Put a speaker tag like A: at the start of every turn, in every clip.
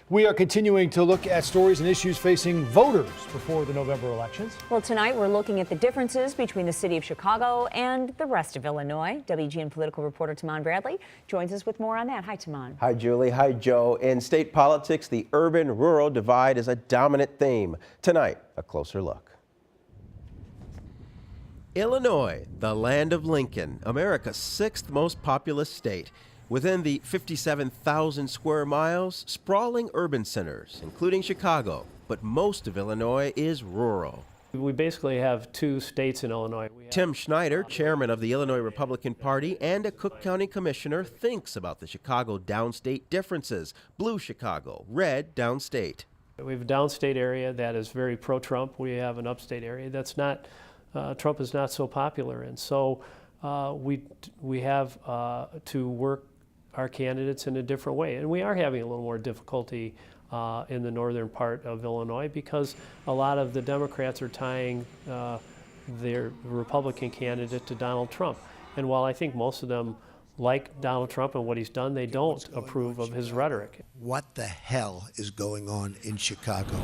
A: We are continuing to look at stories and issues facing voters before the November elections.
B: Well, tonight we're looking at the differences between the city of Chicago and the rest of Illinois. WGN political reporter Taman Bradley joins us with more on that. Hi, Taman.
C: Hi, Julie. Hi, Joe. In state politics, the urban-rural divide is a dominant theme. Tonight, a closer look. Illinois, the land of Lincoln, America's sixth most populous state. Within the 57,000 square miles, sprawling urban centers, including Chicago, but most of Illinois is rural.
D: We basically have two states in Illinois.
C: Tim Schneider, chairman of the Illinois Republican Party and a Cook County commissioner, thinks about the Chicago downstate differences. Blue Chicago, red downstate.
D: We have a downstate area that is very pro-Trump. We have an upstate area that's not, Trump is not so popular. And so we have to work our candidates in a different way. And we are having a little more difficulty in the northern part of Illinois because a lot of the Democrats are tying their Republican candidate to Donald Trump. And while I think most of them like Donald Trump and what he's done, they don't approve of his rhetoric.
E: What the hell is going on in Chicago?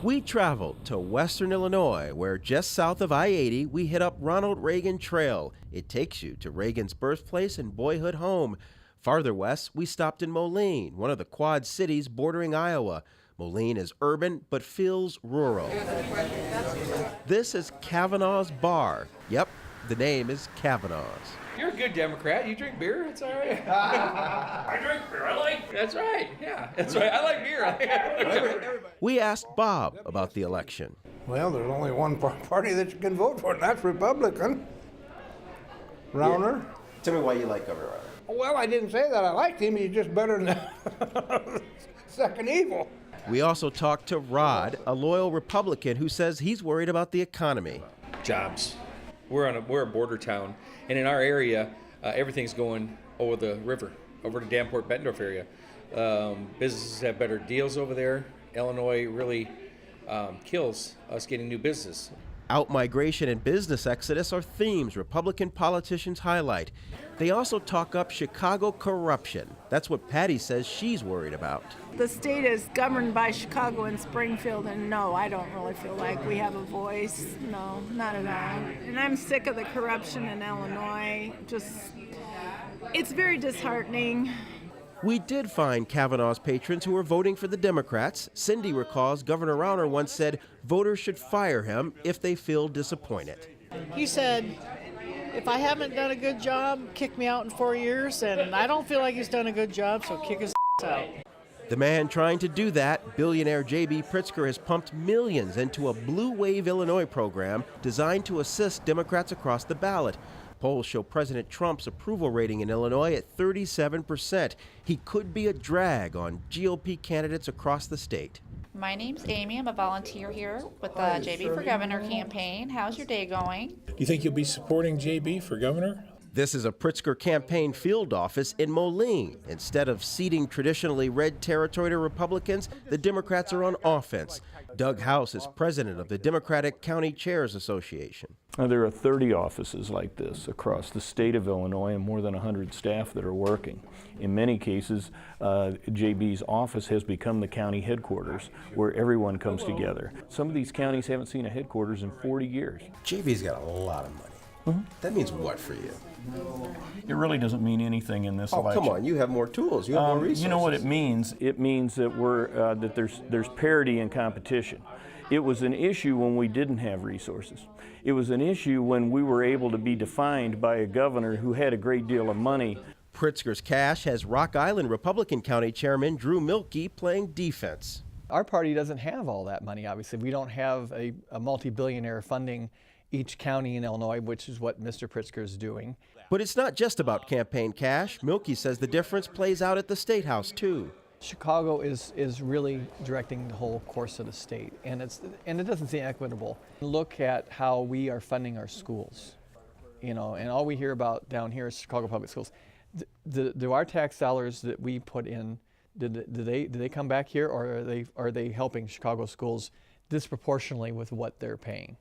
C: We traveled to western Illinois, where just south of I-80, we hit up Ronald Reagan Trail. It takes you to Reagan's birthplace and boyhood home. Farther west, we stopped in Moline, one of the Quad Cities bordering Iowa. Moline is urban, but feels rural. This is Kavanaugh's Bar. Yep, the name is Kavanaugh's.
F: You're a good Democrat. You drink beer? It's all right.
G: I drink beer. I like
F: That's right. Yeah, that's right. I like beer.
C: We asked Bob about the election.
H: Well, there's only one party that you can vote for, and that's Republican. Rauner.
C: Yeah. Tell me why you like Governor Rauner.
H: Well, I didn't say that I liked him. He's just better than second evil.
C: We also talked to Rod, a loyal Republican who says he's worried about the economy.
F: Jobs. We're a border town, and in our area, everything's going over the river, over to Danport, Bettendorf area. Businesses have better deals over there. Illinois really kills us getting new business.
C: Outmigration and business exodus are themes Republican politicians highlight. They also talk up Chicago corruption. That's what Patty says she's worried about.
I: The state is governed by Chicago and Springfield, and no, I don't really feel like we have a voice. No, not at all. And I'm sick of the corruption in Illinois. It's very disheartening.
C: We did find Kavanaugh's patrons who were voting for the Democrats. Cindy recalls Governor Rauner once said voters should fire him if they feel disappointed.
J: He said, if I haven't done a good job, kick me out in 4 years, and I don't feel like he's done a good job, so kick his out.
C: The man trying to do that, billionaire J.B. Pritzker, has pumped millions into a Blue Wave Illinois program designed to assist Democrats across the ballot. Polls show President Trump's approval rating in Illinois at 37%. He could be a drag on GOP candidates across the state.
K: My name's Amy. I'm a volunteer here with the JB for Governor campaign. How's your day going?
G: You think you'll be supporting JB for governor?
C: This is a Pritzker campaign field office in Moline. Instead of ceding traditionally red territory to Republicans, the Democrats are on offense. Doug House is president of the Democratic County Chairs Association.
L: There are 30 offices like this across the state of Illinois and more than 100 staff that are working. In many cases, JB's office has become the county headquarters where everyone comes together. Some of these counties haven't seen a headquarters in 40 years.
C: JB's got a lot of money. That means what for you?
L: It really doesn't mean anything in this election.
C: Come on, you have more tools, you have more resources.
L: You know what it means? It means that that there's parity in competition. It was an issue when we didn't have resources. It was an issue when we were able to be defined by a governor who had a great deal of money.
C: Pritzker's cash has Rock Island Republican County Chairman Drew Milkey playing defense.
M: Our party doesn't have all that money, obviously. We don't have a multi-billionaire funding each county in Illinois, which is what Mr. Pritzker is doing.
C: But it's not just about campaign cash. Milkey says the difference plays out at the State House, too.
M: Chicago is really directing the whole course of the state, and it doesn't seem equitable. Look at how we are funding our schools, and all we hear about down here is Chicago Public Schools. Do our tax dollars that we put in, do they come back here, or are they helping Chicago schools disproportionately with what they're paying?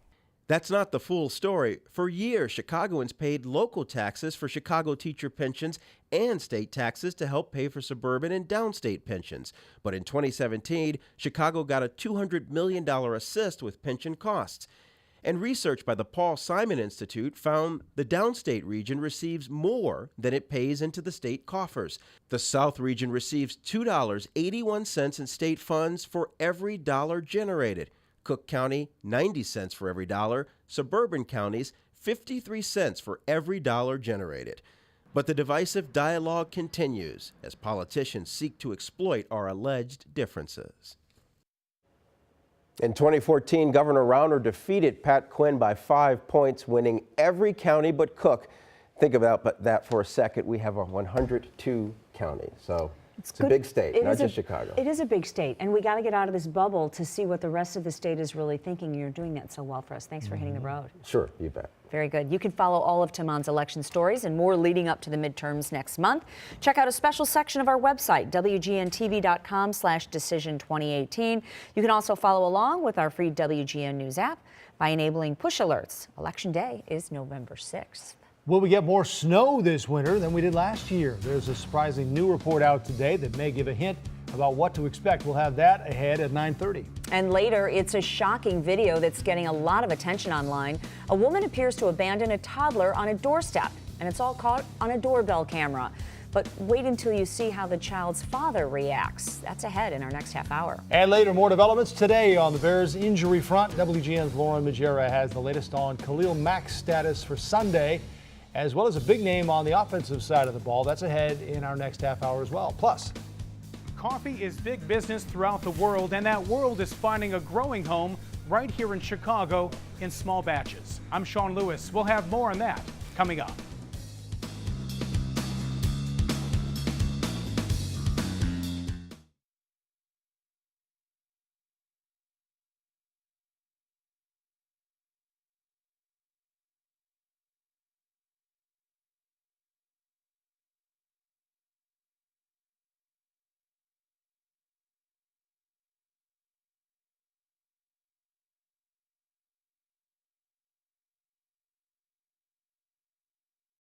C: That's not the full story. For years, Chicagoans paid local taxes for Chicago teacher pensions and state taxes to help pay for suburban and downstate pensions. But in 2017, Chicago got a $200 million assist with pension costs. And research by the Paul Simon Institute found the downstate region receives more than it pays into the state coffers. The South region receives $2.81 in state funds for every dollar generated. Cook County, 90 cents for every dollar. Suburban counties, 53 cents for every dollar generated. But the divisive dialogue continues as politicians seek to exploit our alleged differences. In 2014, Governor Rauner defeated Pat Quinn by 5 points, winning every county but Cook. Think about that for a second. We have 102 counties, so it's a big state, not just Chicago.
B: It is a big state, and we got to get out of this bubble to see what the rest of the state is really thinking. You're doing that so well for us. Thanks for hitting the road.
C: Sure, you bet.
B: Very good. You can follow all of Timon's election stories and more leading up to the midterms next month. Check out a special section of our website, WGNTV.com/decision2018. You can also follow along with our free WGN News app by enabling push alerts. Election day is November 6th.
A: Will we get more snow this winter than we did last year? There's a surprising new report out today that may give a hint about what to expect. We'll have that ahead at 9:30.
B: And later, it's a shocking video that's getting a lot of attention online. A woman appears to abandon a toddler on a doorstep, and it's all caught on a doorbell camera. But wait until you see how the child's father reacts. That's ahead in our next half hour.
A: And later, more developments today on the Bears injury front. WGN's Lauren Majera has the latest on Khalil Mack's status for Sunday, as well as a big name on the offensive side of the ball. That's ahead in our next half hour as well. Plus,
N: coffee is big business throughout the world, and that world is finding a growing home right here in Chicago in small batches. I'm Sean Lewis. We'll have more on that coming up.